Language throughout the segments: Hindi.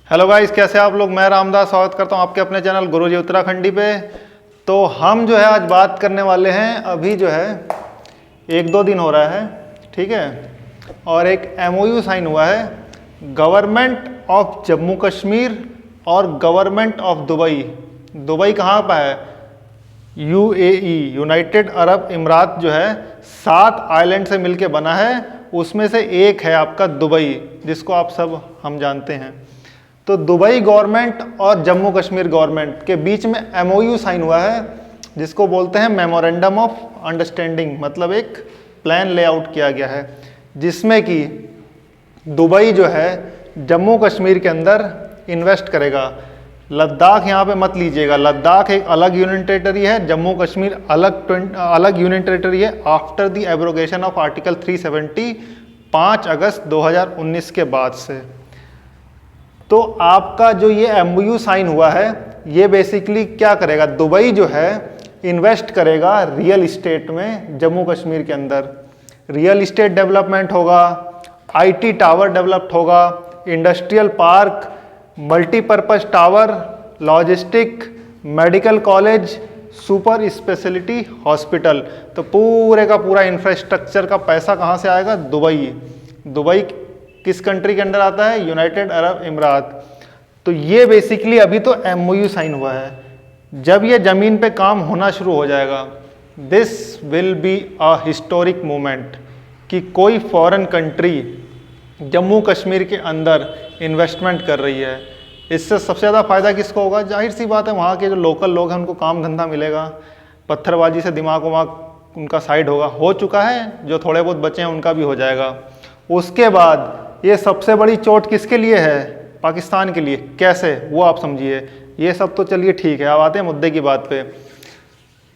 हेलो गाइस, कैसे आप लोग। मैं रामदास स्वागत करता हूं आपके अपने चैनल गुरुजी उत्तराखंडी पे। तो हम जो है आज बात करने वाले हैं, अभी जो है 1-2 दिन हो रहा है, ठीक है, और एक MOU साइन हुआ है गवर्नमेंट ऑफ जम्मू कश्मीर और गवर्नमेंट ऑफ दुबई। दुबई कहाँ पर है? UAE, यूनाइटेड अरब इमरात जो है 7 आइलैंड से मिलके बना है, उसमें से एक है आपका दुबई, जिसको आप सब हम जानते हैं। तो दुबई गवर्नमेंट और जम्मू कश्मीर गवर्नमेंट के बीच में MOU साइन हुआ है, जिसको बोलते हैं मेमोरेंडम ऑफ अंडरस्टैंडिंग, मतलब एक प्लान लेआउट किया गया है जिसमें कि दुबई जो है जम्मू कश्मीर के अंदर इन्वेस्ट करेगा। लद्दाख यहाँ पे मत लीजिएगा, लद्दाख एक अलग यूनियन टेरिटरी है, जम्मू कश्मीर अलग यूनियन टेरिटरी है after the abrogation of article 370 5 अगस्त 2019 के बाद से। तो आपका जो ये MOU साइन हुआ है, ये बेसिकली क्या करेगा? दुबई जो है इन्वेस्ट करेगा रियल इस्टेट में जम्मू कश्मीर के अंदर। रियल इस्टेट डेवलपमेंट होगा, IT टावर डेवलप्ड होगा, industrial park, multipurpose tower, logistic, medical college, super speciality hospital. तो पूरे का पूरा इंफ्रास्ट्रक्चर का पैसा कहाँ से आएगा? दुबई। दुबई किस कंट्री के अंडर आता है? United Arab Emirates. तो ये बेसिकली अभी तो MOU साइन हुआ है। जब ये ज़मीन पे काम होना शुरू हो जाएगा, this will be a historic moment कि कोई फॉरेन कंट्री जम्मू कश्मीर के अंदर इन्वेस्टमेंट कर रही है। इससे सबसे ज़्यादा फ़ायदा किसको होगा? जाहिर सी बात है, वहाँ के जो लोकल लोग हैं उनको काम धंधा मिलेगा, पत्थरबाजी से दिमाग वमाग उनका साइड होगा, हो चुका है, जो थोड़े बहुत बचे हैं उनका भी हो जाएगा। उसके बाद ये सबसे बड़ी चोट किसके लिए है? पाकिस्तान के लिए। कैसे? वो आप समझिए। ये सब तो चलिए ठीक है, अब आते हैं मुद्दे की बात पे।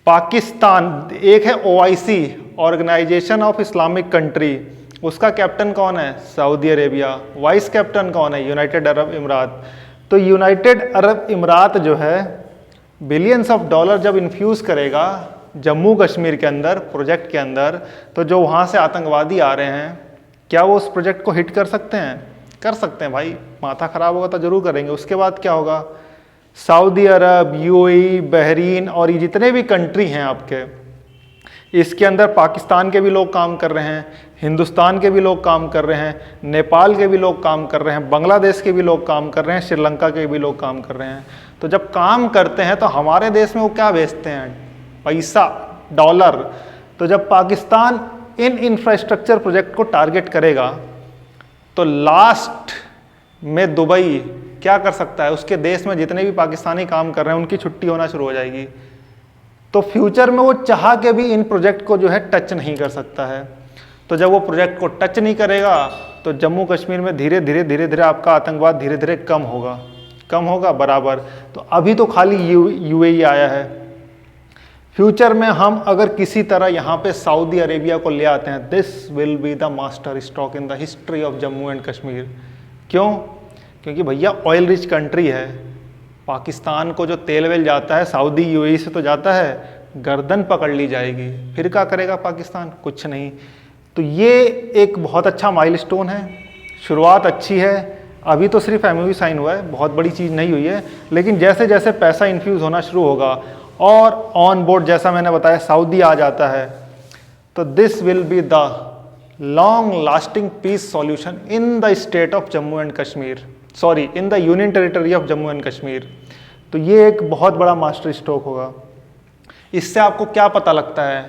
पाकिस्तान एक है OIC, organisation of Islamic country, उसका कैप्टन कौन है? Saudi Arabia. वाइस कैप्टन कौन है? United Arab Emirates. तो यूनाइटेड अरब इमरात जो है बिलियंस ऑफ डॉलर जब इन्फ्यूज़ करेगा जम्मू कश्मीर के अंदर, प्रोजेक्ट के अंदर, तो जो वहाँ से आतंकवादी आ रहे हैं, क्या वो उस प्रोजेक्ट को हिट कर सकते हैं? कर सकते हैं भाई। माथा ख़राब होगा तो ज़रूर करेंगे। उसके बाद क्या होगा? सऊदी अरब, UAE, बहरीन और ये जितने भी कंट्री हैं आपके, इसके अंदर पाकिस्तान के भी लोग काम कर रहे हैं, हिंदुस्तान के भी लोग काम कर रहे हैं, नेपाल के भी लोग काम कर रहे हैं, बांग्लादेश के भी लोग काम कर रहे हैं, श्रीलंका के भी लोग काम कर रहे हैं। तो जब काम करते हैं तो हमारे देश में वो क्या बेचते हैं? पैसा, डॉलर। तो जब पाकिस्तान इन इंफ्रास्ट्रक्चर प्रोजेक्ट को टारगेट करेगा तो लास्ट में दुबई क्या कर सकता है? उसके देश में जितने भी पाकिस्तानी काम कर रहे हैं उनकी छुट्टी होना शुरू हो जाएगी। तो फ्यूचर में वो चाह के भी इन प्रोजेक्ट को जो है टच नहीं कर सकता है। तो जब वो प्रोजेक्ट को टच नहीं करेगा तो जम्मू कश्मीर में धीरे धीरे आपका आतंकवाद धीरे धीरे कम होगा बराबर। तो अभी तो खाली UAE आया है। फ्यूचर में हम अगर किसी तरह यहाँ पे सऊदी अरेबिया को ले आते हैं, this will be the master stroke in the history of Jammu and Kashmir. क्यों? क्योंकि भैया ऑयल रिच कंट्री है। पाकिस्तान को जो तेल वेल जाता है सऊदी UAE से तो जाता है, गर्दन पकड़ ली जाएगी। फिर क्या करेगा पाकिस्तान? कुछ नहीं। तो ये एक बहुत अच्छा माइलस्टोन है, शुरुआत अच्छी है। अभी तो सिर्फ MOU साइन हुआ है, बहुत बड़ी चीज़ नहीं हुई है, लेकिन जैसे जैसे पैसा इन्फ्यूज़ होना शुरू होगा और ऑन बोर्ड जैसा मैंने बताया सऊदी आ जाता है, तो this will be the long lasting peace solution in the state of Jammu and Kashmir, sorry in the union territory of Jammu and Kashmir. तो ये एक बहुत बड़ा मास्टर स्ट्रोक होगा। इससे आपको क्या पता लगता है?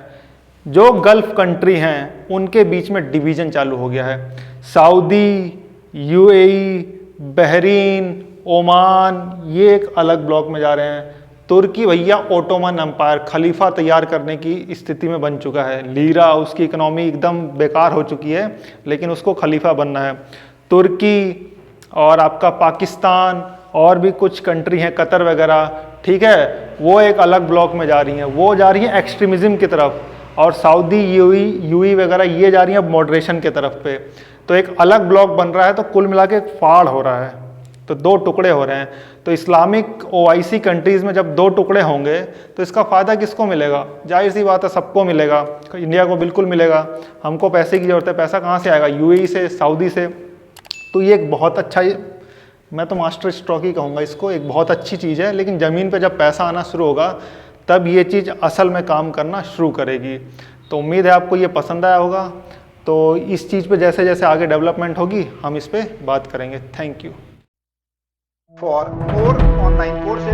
जो गल्फ कंट्री हैं उनके बीच में डिवीजन चालू हो गया है। सऊदी, UAE, बहरीन, ओमान, ये एक अलग ब्लॉक में जा रहे हैं। तुर्की भैया ओटोमन एम्पायर, खलीफा तैयार करने की स्थिति में बन चुका है। लीरा, उसकी इकोनॉमी एकदम बेकार हो चुकी है, लेकिन उसको खलीफा बनना है। तुर्की और आपका पाकिस्तान और भी कुछ कंट्री हैं, कतर वगैरह, ठीक है, वो एक अलग ब्लॉक में जा रही हैं। वो जा रही हैं एक्सट्रीमिज़म की तरफ, और सऊदी, UAE वगैरह ये जा रही हैं मॉडरेशन की तरफ पे। तो एक अलग ब्लॉक बन रहा है। तो कुल मिला के फाड़ हो रहा है, तो 2 टुकड़े हो रहे हैं। तो इस्लामिक OIC कंट्रीज़ में जब 2 टुकड़े होंगे तो इसका फ़ायदा किसको मिलेगा? जाहिर सी बात है, सबको मिलेगा। इंडिया को बिल्कुल मिलेगा। हमको पैसे की ज़रूरत है, पैसा कहाँ से आएगा? UAE से, सऊदी से। तो ये एक बहुत अच्छा मैं तो मास्टर स्ट्रोक ही कहूँगा इसको, एक बहुत अच्छी चीज़ है, लेकिन ज़मीन पे जब पैसा आना शुरू होगा तब ये चीज़ असल में काम करना शुरू करेगी। तो उम्मीद है आपको ये पसंद आया होगा। तो इस चीज़ पे जैसे जैसे आगे डेवलपमेंट होगी हम इस पे बात करेंगे। Thank you. For more online courses